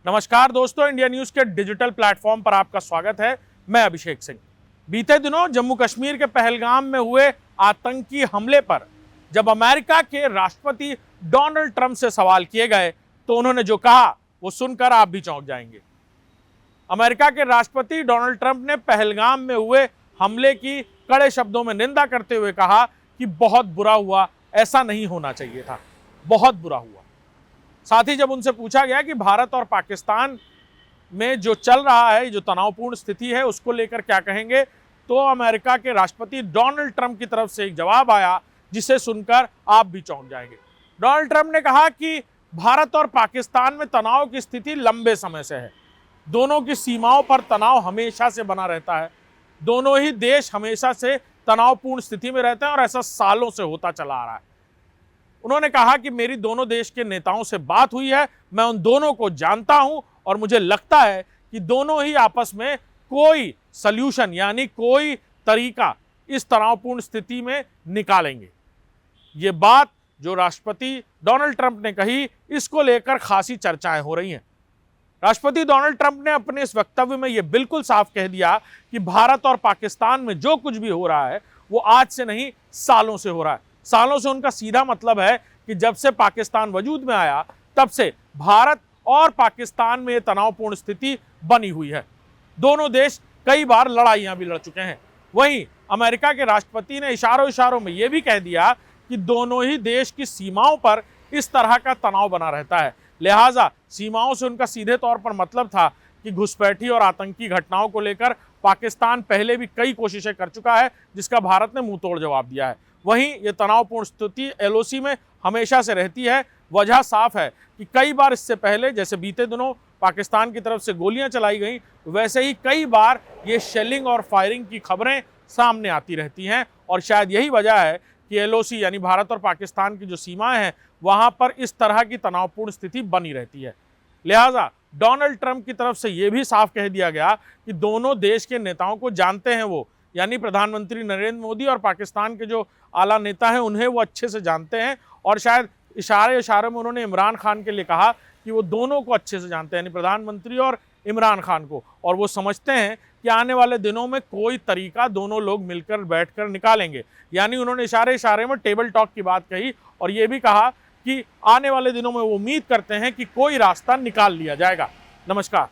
नमस्कार दोस्तों, India news के डिजिटल प्लेटफॉर्म पर आपका स्वागत है। मैं अभिषेक सिंह। बीते दिनों जम्मू कश्मीर के पहलगाम में हुए आतंकी हमले पर जब अमेरिका के राष्ट्रपति डोनाल्ड ट्रंप से सवाल किए गए तो उन्होंने जो कहा वो सुनकर आप भी चौंक जाएंगे। अमेरिका के राष्ट्रपति डोनाल्ड ट्रंप ने पहलगाम में हुए हमले की कड़े शब्दों में निंदा करते हुए कहा कि बहुत बुरा हुआ, ऐसा नहीं होना चाहिए था, बहुत बुरा हुआ। साथ ही जब उनसे पूछा गया कि भारत और पाकिस्तान में जो चल रहा है, जो तनावपूर्ण स्थिति है, उसको लेकर क्या कहेंगे, तो अमेरिका के राष्ट्रपति डोनाल्ड ट्रंप की तरफ से एक जवाब आया जिसे सुनकर आप भी चौंक जाएंगे। डोनाल्ड ट्रंप ने कहा कि भारत और पाकिस्तान में तनाव की स्थिति लंबे समय से है। दोनों की सीमाओं पर तनाव हमेशा से बना रहता है। दोनों ही देश हमेशा से तनावपूर्ण स्थिति में रहते हैं और ऐसा सालों से होता चला आ रहा है। उन्होंने कहा कि मेरी दोनों देश के नेताओं से बात हुई है, मैं उन दोनों को जानता हूं और मुझे लगता है कि दोनों ही आपस में कोई सल्यूशन यानी कोई तरीका इस तनावपूर्ण स्थिति में निकालेंगे। ये बात जो राष्ट्रपति डोनाल्ड ट्रंप ने कही, इसको लेकर खासी चर्चाएं हो रही हैं। राष्ट्रपति डोनाल्ड ट्रंप ने अपने इस वक्तव्य में यह बिल्कुल साफ कह दिया कि भारत और पाकिस्तान में जो कुछ भी हो रहा है वो आज से नहीं, सालों से हो रहा है। सालों से उनका सीधा मतलब है कि जब से पाकिस्तान वजूद में आया तब से भारत और पाकिस्तान में तनावपूर्ण स्थिति बनी हुई है। दोनों देश कई बार लड़ाइयां भी लड़ चुके हैं। वहीं अमेरिका के राष्ट्रपति ने इशारों में यह भी कह दिया कि दोनों ही देश की सीमाओं पर इस तरह का तनाव बना रहता है। लिहाजा सीमाओं से उनका सीधे तौर पर मतलब था कि घुसपैठी और आतंकी घटनाओं को लेकर पाकिस्तान पहले भी कई कोशिशें कर चुका है, जिसका भारत ने मुंह तोड़ जवाब दिया है। वहीं ये तनावपूर्ण स्थिति एलओसी में हमेशा से रहती है। वजह साफ है कि कई बार इससे पहले, जैसे बीते दिनों पाकिस्तान की तरफ से गोलियां चलाई गई, वैसे ही कई बार ये शेलिंग और फायरिंग की खबरें सामने आती रहती हैं और शायद यही वजह है कि एलओसी यानी भारत और पाकिस्तान की जो सीमाएं हैं वहां पर इस तरह की तनावपूर्ण स्थिति बनी रहती है। लिहाजा डोनाल्ड ट्रंप की तरफ से यह भी साफ कह दिया गया कि दोनों देश के नेताओं को जानते हैं वो, यानी प्रधानमंत्री नरेंद्र मोदी और पाकिस्तान के जो आला नेता हैं उन्हें वो अच्छे से जानते हैं। और शायद इशारे में उन्होंने इमरान खान के लिए कहा कि वो दोनों को अच्छे से जानते हैं, यानी प्रधानमंत्री और इमरान खान को, और वो समझते हैं कि आने वाले दिनों में कोई तरीका दोनों लोग मिलकर बैठकर निकालेंगे। यानी उन्होंने इशारे में टेबल टॉक की बात कही और ये भी कहा कि आने वाले दिनों में वो उम्मीद करते हैं कि कोई रास्ता निकाल लिया जाएगा। नमस्कार।